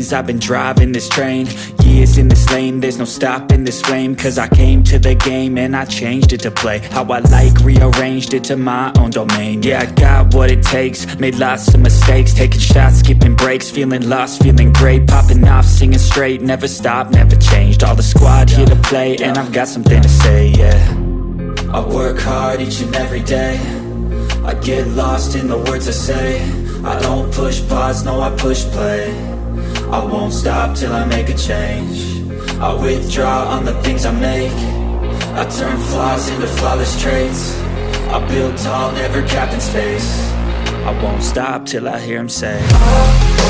veins, I've been driving this train. Years in this lane, there's no stopping this flame. Cause I came to the game and I changed it to play how I like, rearranged it to my own domain. Yeah, I got what it takes, made lots of mistakes, taking shots, skipping breaks, feeling lost, feeling great, popping off, singing straight, never stopped, never changed. All the squad here to play, and I've got something to say, yeah. I work hard each and every day, I get lost in the words I say. I don't push pause, no I push play. I won't stop till I make a change. I withdraw on the things I make. I turn flaws into flawless traits. I build tall, never capped in space. I won't stop till I hear him say, oh,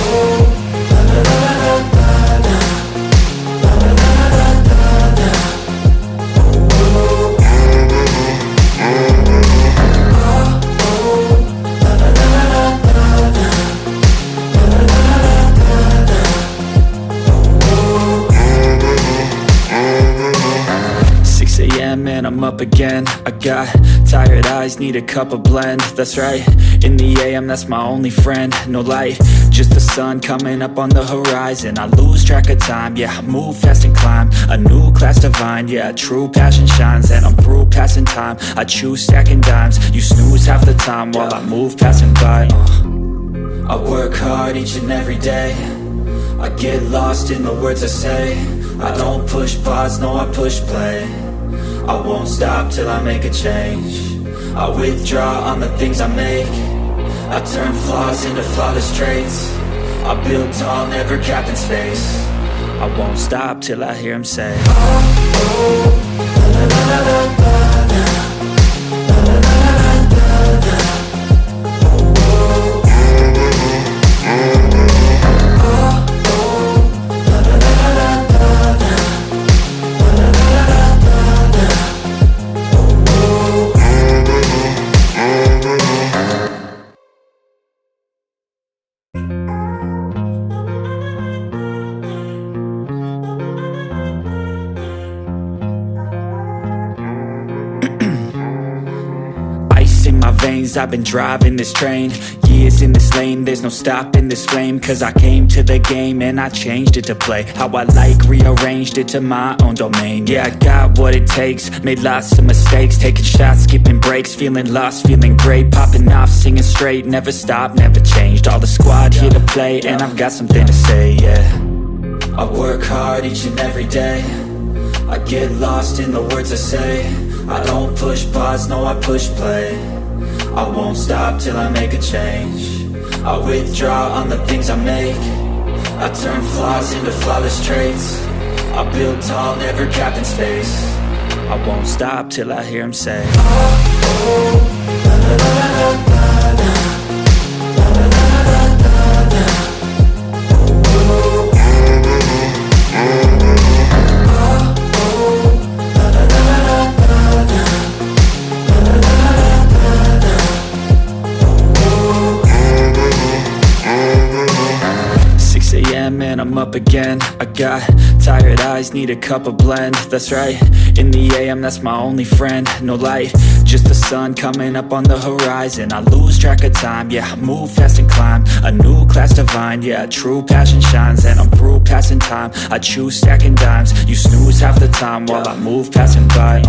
oh, la la la la la la. And I'm up again. I got tired eyes, need a cup of blend. That's right, in the AM, that's my only friend. No light, just the sun coming up on the horizon. I lose track of time, yeah, I move fast and climb a new class divine, yeah, true passion shines. And I'm through passing time, I choose stacking dimes. You snooze half the time while I move passing by. I work hard each and every day, I get lost in the words I say. I don't push pause, no I push play. I won't stop till I make a change. I withdraw on the things I make. I turn flaws into flawless traits. I build tall, never capped in space. I won't stop till I hear him say, oh, oh, la la la la la la. La la la la la la. Oh, oh. I've been driving this train, years in this lane, there's no stopping this flame. Cause I came to the game and I changed it to play how I like, rearranged it to my own domain. Yeah, I got what it takes, made lots of mistakes, taking shots, skipping breaks, feeling lost, feeling great, popping off, singing straight, never stopped, never changed. All the squad here to play, and I've got something to say, yeah. I work hard each and every day, I get lost in the words I say. I don't push pause, no I push play. I won't stop till I make a change. I withdraw on the things I make. I turn flaws into flawless traits. I build tall, never capped in space. I won't stop till I hear him say, oh, oh, la la la la la la. La la la la la la. Oh, oh. And I'm up again. I got tired eyes, need a cup of blend. That's right, in the AM, that's my only friend. No light, just the sun coming up on the horizon. I lose track of time, yeah, I move fast and climb a new class divine, yeah, true passion shines. And I'm through passing time, I choose stacking dimes. You snooze half the time while I move passing by.